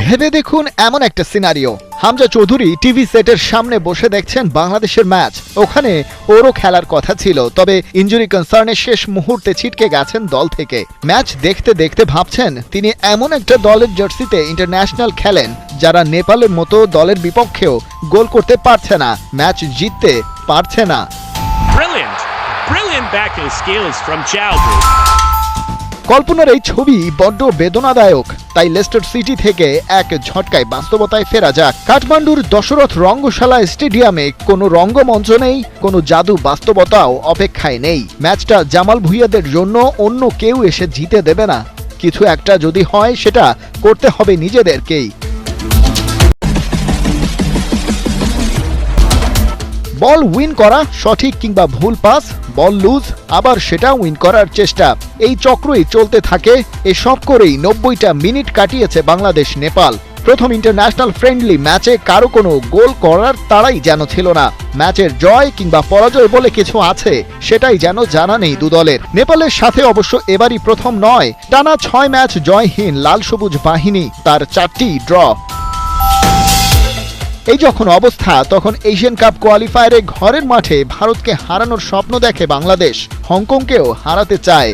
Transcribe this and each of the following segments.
ভেবে দেখুন এমন একটা সিনারিও, হামজা চৌধুরী টিভি সেটের সামনে বসে দেখছেন বাংলাদেশের ম্যাচ। ওখানে ওরও খেলার কথা ছিল, তবে ইনজুরি কনসার্নে শেষ মুহূর্তে ছিটকে গেছেন দল থেকে। ম্যাচ দেখতে দেখতে ভাবছেন তিনি এমন একটা দলের জার্সিতে ইন্টারন্যাশনাল খেলেন যারা নেপালের মতো দলের বিপক্ষেও গোল করতে পারছে না, ম্যাচ জিততে পারছে না। Brilliant backing skills from Chowdhury. কল্পনার এই ছবি বড্ড বেদনাদায়ক, তাই লেস্টার সিটি থেকে এক ঝটকায় বাস্তবতায় ফেরা যাক। কাঠমান্ডুর দশরথ রঙ্গশালা স্টেডিয়ামে কোনো রঙ্গমঞ্চ নেই, কোনো জাদু বাস্তবতাও অপেক্ষায় নেই। ম্যাচটা জামাল ভুঁইয়াদের জন্য অন্য কেউ এসে জিতে দেবে না। কিছু একটা যদি হয় সেটা করতে হবে নিজেদেরকেই। বল উইন করা, সঠিক কিংবা ভুল পাস, বল লুজ, আবার সেটা উইন করার চেষ্টা, এই চক্রই চলতে থাকে। এসব করেই 90টা মিনিট কাটিয়েছে বাংলাদেশ নেপাল। প্রথম ইন্টারন্যাশনাল ফ্রেন্ডলি ম্যাচে কারো কোনো গোল করার তাড়াই যেন ছিল না। ম্যাচের জয় কিংবা পরাজয় বলে কিছু আছে সেটাই যেন জানা নেই দুদলের। নেপালের সাথে অবশ্য এবারই প্রথম নয়, টানা 6 ম্যাচ জয়হীন লাল সবুজ বাহিনী, তার 4টি ড্র। এই যখন অবস্থা, তখন এশিয়ান কাপ কোয়ালিফায়ারে ঘরের মাঠে ভারতকে হারানোর স্বপ্ন দেখে বাংলাদেশ, হংকংকেও হারাতে চায়।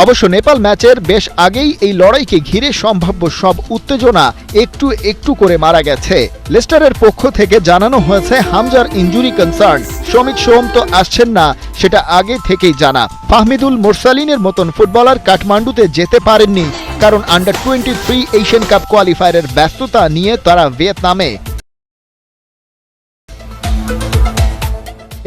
অবশ্য নেপাল ম্যাচের বেশ আগেই এই লড়াইকে ঘিরে সম্ভাব্য সব উত্তেজনা একটু একটু করে মারা গেছে। লেস্টারের পক্ষ থেকে জানানো হয়েছে হামজার ইনজুরি কনসার্ন। শমিত সোম তো আসছেন না, সেটা আগে থেকেই জানা। ফাহমিদুল মোরসালিনের মতন ফুটবলার কাঠমান্ডুতে যেতে পারেননি, কারণ আন্ডার 23 এশিয়ান কাপ কোয়ালিফায়ারের ব্যস্ততা নিয়ে তারা ভিয়েতনামে।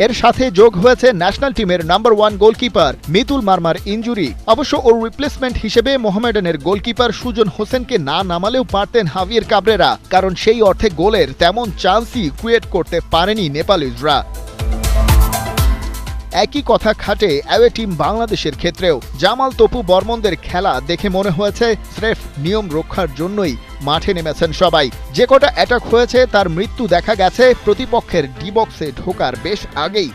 এর সাথে যোগ হয়েছে ন্যাশনাল টিমের নাম্বার 1 গোলকিপার মিতুল মারমার ইনজুরি। অবশ্য ওর রিপ্লেসমেন্ট হিসেবে মোহামেডানের গোলকিপার সুজন হোসেনকে না নামালেও পারতেন হাভিয়ের কাবরেরা, কারণ সেই অর্থে গোলের তেমন চান্সই ক্রিয়েট করতে পারেনি নেপালিজরা। একই কথা খাটে অ্যাওয়ে টিম বাংলাদেশের ক্ষেত্রেও। জামাল তপু বর্মনদের খেলা দেখে মনে হয়েছে স্রেফ নিয়ম রক্ষার জন্যই মাঠে নেমেছেন সবাই। যে কটা অ্যাটাক হয়েছে তার মৃত্যু দেখা গেছে প্রতিপক্ষের ডি বক্সে ঢোকার বেশ আগেই।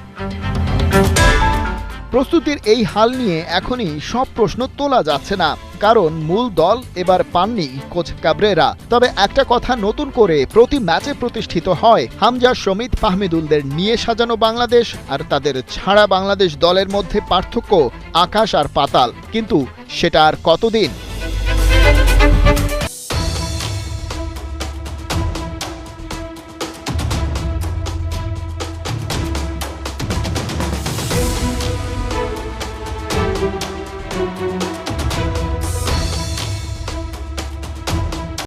প্রস্তুতির এই হাল নিয়ে এখনই সব প্রশ্ন তোলা যাচ্ছে না, কারণ মূল দল এবার পাননি কোচ কাবরেরা। তবে একটা কথা নতুন করে প্রতি ম্যাচে প্রতিষ্ঠিত হয়, হামজা, শমিত, ফাহমিদুলদের নিয়ে সাজানো বাংলাদেশ আর তাদের ছাড়া বাংলাদেশ দলের মধ্যে পার্থক্য আকাশ আর পাতাল। কিন্তু সেটা আর কতদিন?